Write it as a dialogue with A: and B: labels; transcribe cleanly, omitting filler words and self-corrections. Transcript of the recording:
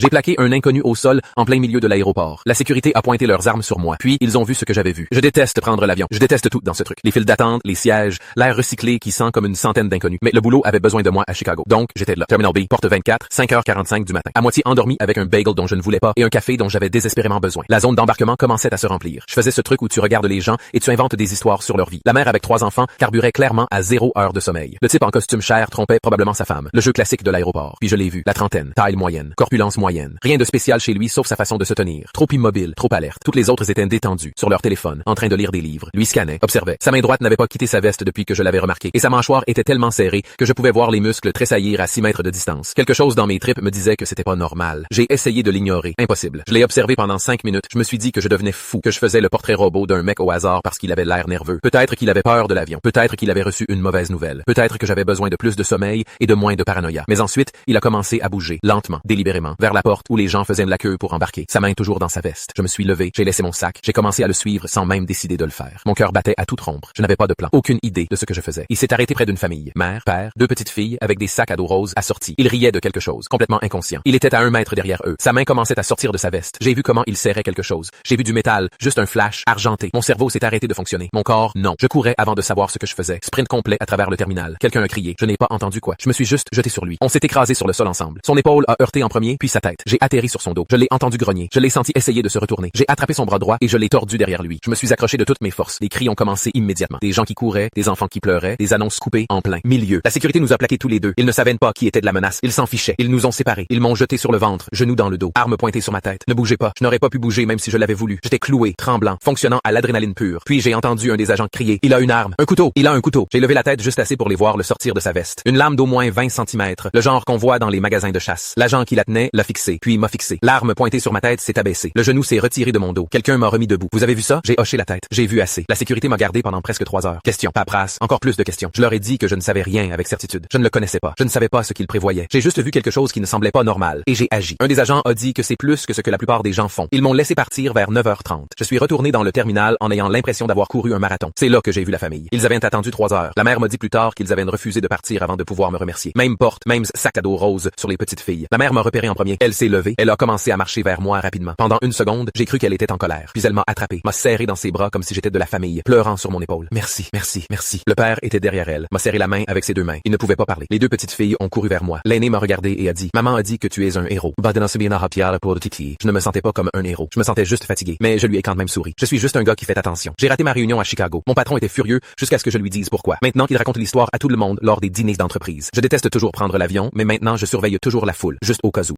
A: J'ai plaqué un inconnu au sol en plein milieu de l'aéroport. La sécurité a pointé leurs armes sur moi, puis ils ont vu ce que j'avais vu. Je déteste prendre l'avion. Je déteste tout dans ce truc. Les files d'attente, les sièges, l'air recyclé qui sent comme une centaine d'inconnus. Mais le boulot avait besoin de moi à Chicago. Donc, j'étais là. Terminal B, porte 24, 5h45 du matin. À moitié endormi avec un bagel dont je ne voulais pas et un café dont j'avais désespérément besoin. La zone d'embarquement commençait à se remplir. Je faisais ce truc où tu regardes les gens et tu inventes des histoires sur leur vie. La mère avec 3 enfants carburait clairement à 0 heure de sommeil. Le type en costume cher trompait probablement sa femme. Le jeu classique de l'aéroport. Puis je l'ai vu. La trentaine. Taille moyenne. Corpulence moyenne. Rien de spécial chez lui sauf sa façon de se tenir. Trop immobile, trop alerte. Toutes les autres étaient détendues, sur leur téléphone, en train de lire des livres. Lui scannait, observait. Sa main droite n'avait pas quitté sa veste depuis que je l'avais remarqué. Et sa mâchoire était tellement serrée que je pouvais voir les muscles tressaillir à 6 mètres de distance. Quelque chose dans mes tripes me disait que c'était pas normal. J'ai essayé de l'ignorer. Impossible. Je l'ai observé pendant 5 minutes. Je me suis dit que je devenais fou, que je faisais le portrait robot d'un mec au hasard parce qu'il avait l'air nerveux. Peut-être qu'il avait peur de l'avion. Peut-être qu'il avait reçu une mauvaise nouvelle. Peut-être que j'avais besoin de plus de sommeil et de moins de paranoïa. Mais ensuite, il a commencé à bouger, lentement, délibérément, vers la porte où les gens faisaient de la queue pour embarquer. Sa main toujours dans sa veste. Je me suis levé, j'ai laissé mon sac, j'ai commencé à le suivre sans même décider de le faire. Mon cœur battait à toute rompre. Je n'avais pas de plan, aucune idée de ce que je faisais. Il s'est arrêté près d'une famille. Mère, père, 2 petites filles avec des sacs à dos roses assortis. Il riait de quelque chose, complètement inconscient. Il était à 1 mètre derrière eux. Sa main commençait à sortir de sa veste. J'ai vu comment il serrait quelque chose. J'ai vu du métal, juste un flash, argenté. Mon cerveau s'est arrêté de fonctionner. Mon corps, non. Je courais avant de savoir ce que je faisais. Sprint complet à travers le terminal. Quelqu'un a crié. Je n'ai pas entendu quoi. Je me suis juste jeté sur lui. On s'est écrasé sur le sol ensemble. Son épaule a heurté en premier, puis sa tête. J'ai atterri sur son dos. Je l'ai entendu grogner. Je l'ai senti essayer de se retourner. J'ai attrapé son bras droit et je l'ai tordu derrière lui. Je me suis accroché de toutes mes forces. Les cris ont commencé immédiatement. Des gens qui couraient, des enfants qui pleuraient, des annonces coupées en plein milieu. La sécurité nous a plaqués tous les deux. Ils ne savaient pas qui était de la menace. Ils s'en fichaient. Ils nous ont séparés. Ils m'ont jeté sur le ventre, genoux dans le dos, armes pointées sur ma tête. Ne bougez pas. Je n'aurais pas pu bouger même si je l'avais voulu. J'étais cloué, tremblant, fonctionnant à l'adrénaline pure. Puis j'ai entendu un des agents crier. Il a une arme. Un couteau. Il a un couteau. J'ai levé la tête juste assez pour les voir le sortir de sa veste. Une lame d'au moins 20 cm. Le genre qu'on voit dans les magasins de chasse. L'agent qui la tenait l'a fixée, puis m'a fixé. L'arme pointée sur ma tête s'est abaissée. Le genou s'est retiré de mon dos. Quelqu'un m'a remis debout. Vous avez vu ça? J'ai hoché la tête. J'ai vu assez. La sécurité m'a gardé pendant presque 3 heures. Questions, paperasse, encore plus de questions. Je leur ai dit que je ne savais rien avec certitude. Je ne le connaissais pas. Je ne savais pas ce qu'il prévoyait. J'ai juste vu quelque chose qui ne semblait pas normal. Et j'ai agi. Un des agents a dit que c'est plus que ce que la plupart des gens font. Ils m'ont laissé partir vers 9h30. Je suis retourné dans le terminal en ayant l'impression d'avoir couru un marathon. C'est là que j'ai vu la famille. Ils avaient attendu 3 heures. La mère m'a dit plus tard qu'ils avaient refusé de partir avant de pouvoir me remercier. Même porte, même sac à dos rose sur les petites filles. La mère m'a repéré en premier. Elle s'est levée. Elle a commencé à marcher vers moi rapidement. Pendant 1 seconde, j'ai cru qu'elle était en colère. Puis elle m'a attrapé, m'a serré dans ses bras comme si j'étais de la famille, pleurant sur mon épaule. Merci, merci, merci. Le père était derrière elle, m'a serré la main avec ses 2 mains. Il ne pouvait pas parler. Les 2 petites filles ont couru vers moi. L'aînée m'a regardé et a dit: "Maman a dit que tu es un héros." Je ne me sentais pas comme un héros. Je me sentais juste fatigué, mais je lui ai quand même souri. Je suis juste un gars qui fait attention. J'ai raté ma réunion à Chicago. Mon patron était furieux jusqu'à ce que je lui dise pourquoi. Maintenant qu'il raconte l'histoire à tout le monde lors des dîners d'entreprise. Je déteste toujours prendre l'avion, mais maintenant je surveille toujours la foule, juste au cas où.